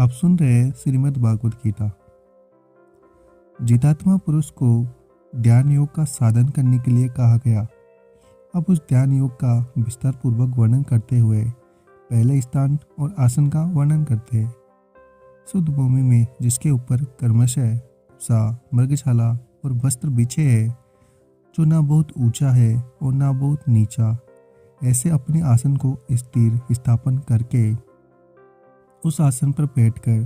आप सुन रहे हैं श्रीमद् भागवत गीता। जितात्मा पुरुष को ध्यान योग का साधन करने के लिए कहा गया। अब उस ध्यान योग का विस्तार पूर्वक वर्णन करते हुए पहले स्थान और आसन का वर्णन करते हैं। शुद्ध भूमि में जिसके ऊपर कर्मशय, सा, मृगशाला और वस्त्र बिछे है, जो ना बहुत ऊंचा है और ना बहुत नीचा, ऐसे अपने आसन को स्थिर स्थापन करके उस आसन पर बैठकर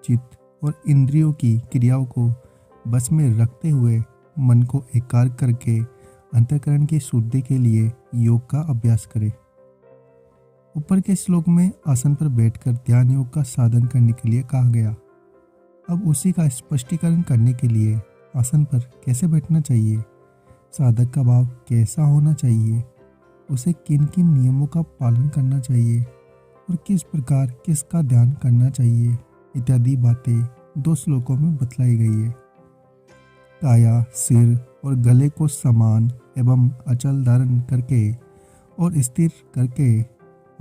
चित्त और इंद्रियों की क्रियाओं को बस में रखते हुए मन को एकाग्र करके अंतःकरण की शुद्धि के लिए योग का अभ्यास करें। ऊपर के श्लोक में आसन पर बैठकर ध्यान योग का साधन करने के लिए कहा गया। अब उसी का स्पष्टीकरण करने के लिए आसन पर कैसे बैठना चाहिए, साधक का भाव कैसा होना चाहिए, उसे किन किन नियमों का पालन करना चाहिए और किस प्रकार किसका ध्यान करना चाहिए इत्यादि बातें 2 श्लोकों में बतलाई गई है। काया, सिर और गले को समान एवं अचल धारण करके और स्थिर करके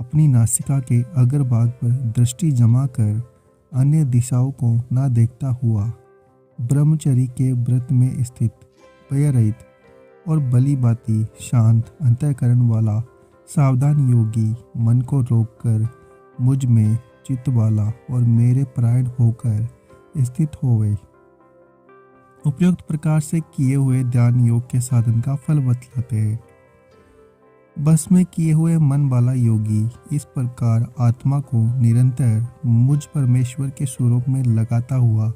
अपनी नासिका के अग्रभाग पर दृष्टि जमा कर अन्य दिशाओं को न देखता हुआ ब्रह्मचर्य के व्रत में स्थित, भय रहित और भली-भांति शांत अंतःकरण वाला सावधान योगी मन को रोककर मुझ में चित्त वाला और मेरे परायण होकर स्थित होवे। उपयुक्त प्रकार से किए हुए ध्यान योग के साधन का फल बतलाते हैं। बस में किए हुए मन वाला योगी इस प्रकार आत्मा को निरंतर मुझ परमेश्वर के स्वरूप में लगाता हुआ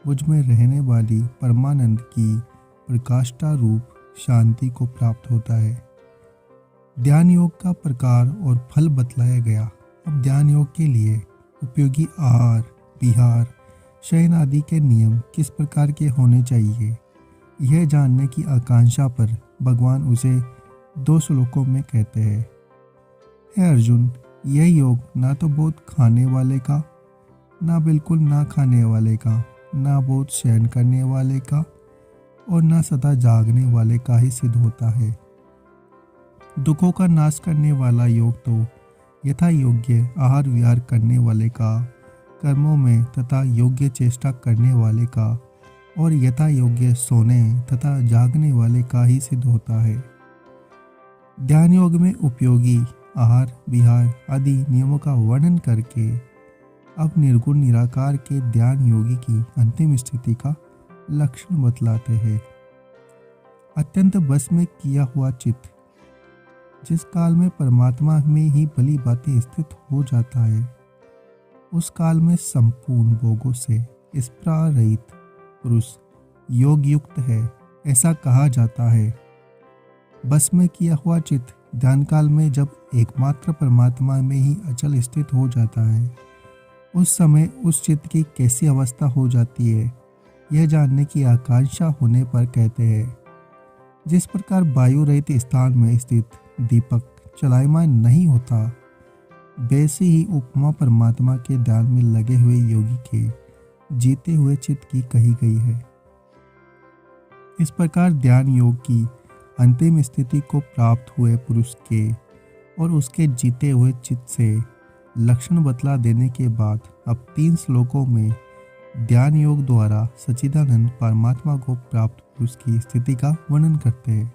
मुझ में रहने वाली परमानंद की प्रकाष्ठा रूप शांति को प्राप्त होता है। ध्यान योग का प्रकार और फल बतलाया गया। अब ध्यान योग के लिए उपयोगी आहार, विहार, शयन आदि के नियम किस प्रकार के होने चाहिए, यह जानने की आकांक्षा पर भगवान उसे 2 श्लोकों में कहते हैं। हे अर्जुन, यह योग ना तो बहुत खाने वाले का, ना बिल्कुल ना खाने वाले का, ना बहुत शयन करने वाले का और ना सदा जागने वाले का ही सिद्ध होता है। दुखों का नाश करने वाला योग तो यथा योग्य आहार विहार करने वाले का, कर्मों में तथा योग्य चेष्टा करने वाले का और यथा योग्य सोने तथा जागने वाले का ही सिद्ध होता है। ध्यान योग में उपयोगी आहार विहार आदि नियमों का वर्णन करके अब निर्गुण निराकार के ध्यान योगी की अंतिम स्थिति का लक्षण बतलाते हैं। अत्यंत बस में किया हुआ चित्त जिस काल में परमात्मा में ही भली बातें स्थित हो जाता है, उस काल में संपूर्ण भोगों से स्पृहा-रहित पुरुष योग युक्त है, ऐसा कहा जाता है। बस में किया हुआ चित्त ध्यान काल में जब एकमात्र परमात्मा में ही अचल स्थित हो जाता है, उस समय उस चित्त की कैसी अवस्था हो जाती है, यह जानने की आकांक्षा होने पर कहते हैं। जिस प्रकार वायु रहित स्थान में स्थित दीपक चलायमान नहीं होता, वैसे ही उपमा परमात्मा के ध्यान में लगे हुए योगी के जीते हुए चित्त की कही गई है। इस प्रकार ध्यान योग की अंतिम स्थिति को प्राप्त हुए पुरुष के और उसके जीते हुए चित्त से लक्षण बतला देने के बाद अब 3 श्लोकों में ध्यान योग द्वारा सच्चिदानंद परमात्मा को प्राप्त पुरुष की स्थिति का वर्णन करते हैं।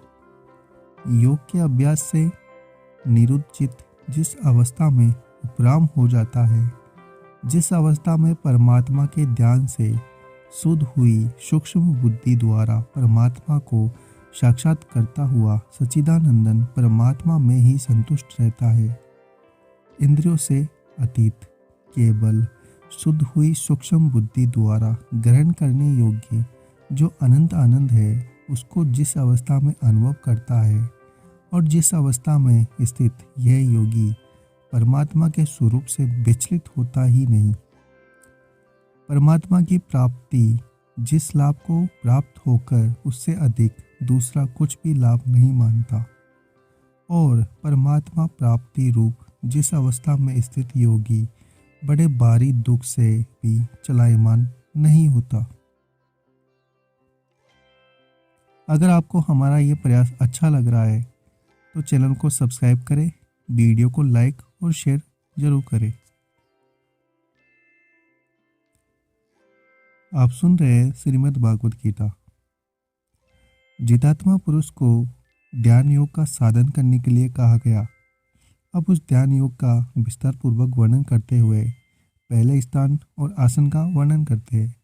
योग के अभ्यास से निरुद्ध चित्त जिस अवस्था में उपराम हो जाता है, जिस अवस्था में परमात्मा के ध्यान से शुद्ध हुई सूक्ष्म बुद्धि द्वारा परमात्मा को साक्षात करता हुआ सच्चिदानंदन परमात्मा में ही संतुष्ट रहता है, इंद्रियों से अतीत केवल शुद्ध हुई सूक्ष्म बुद्धि द्वारा ग्रहण करने योग्य जो अनंत आनंद है, उसको जिस अवस्था में अनुभव करता है और जिस अवस्था में स्थित यह योगी परमात्मा के स्वरूप से विचलित होता ही नहीं। परमात्मा की प्राप्ति जिस लाभ को प्राप्त होकर उससे अधिक दूसरा कुछ भी लाभ नहीं मानता और परमात्मा प्राप्ति रूप जिस अवस्था में स्थित योगी बड़े भारी दुख से भी चलायमान नहीं होता। अगर आपको हमारा ये प्रयास अच्छा लग रहा है तो चैनल को सब्सक्राइब करें, वीडियो को लाइक और शेयर जरूर करें। आप सुन रहे हैं श्रीमद् भागवत गीता। जितात्मा पुरुष को ध्यान योग का साधन करने के लिए कहा गया। अब उस ध्यान योग का विस्तार पूर्वक वर्णन करते हुए पहले स्थान और आसन का वर्णन करते हैं।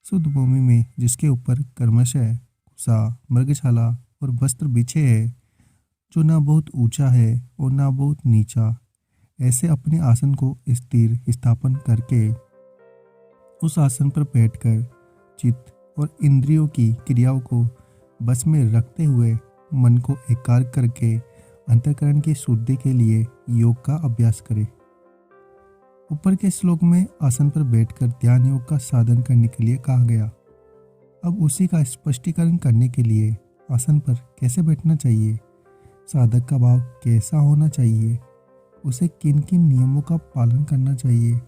शुद्ध भूमि में जिसके ऊपर कर्मशय, कुसा, मृगशाला और वस्त्र बिछे है, जो ना बहुत ऊंचा है और ना बहुत नीचा, ऐसे अपने आसन को स्थिर स्थापन करके उस आसन पर बैठकर चित्त और इंद्रियों की क्रियाओं को बस में रखते हुए मन को एकाग्र करके अंतःकरण की शुद्धि के लिए योग का अभ्यास करें। ऊपर के श्लोक में आसन पर बैठकर ध्यान योग का साधन करने के लिए कहा गया। अब उसी का स्पष्टीकरण करने के लिए आसन पर कैसे बैठना चाहिए, साधक का भाव कैसा होना चाहिए, उसे किन किन नियमों का पालन करना चाहिए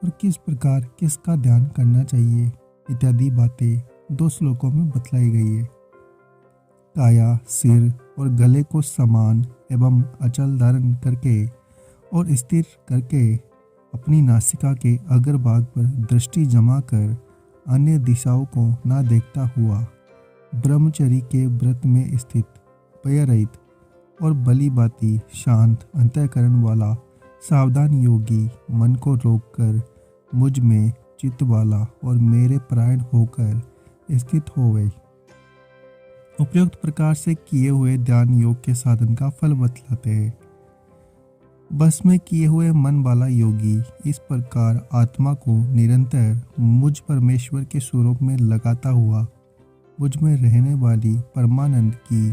और किस प्रकार किसका ध्यान करना चाहिए इत्यादि बातें 2 श्लोकों में बतलाई गई है। काया, सिर और गले को समान एवं अचल धारण करके और स्थिर करके अपनी नासिका के अग्रभाग पर दृष्टि जमा कर अन्य दिशाओं को ना देखता हुआ ब्रह्मचर्य के व्रत में स्थित, भय रहित और भली भांति शांत अंतःकरण वाला सावधान योगी मन को रोककर मुझ में चित्त वाला और मेरे परायण होकर स्थित हो गई। उपयुक्त प्रकार से किए हुए ध्यान योग के साधन का फल बतलाते हैं। बस में किए हुए मन वाला योगी इस प्रकार आत्मा को निरंतर मुझ परमेश्वर के स्वरूप में लगाता हुआ मुझ में रहने वाली परमानंद की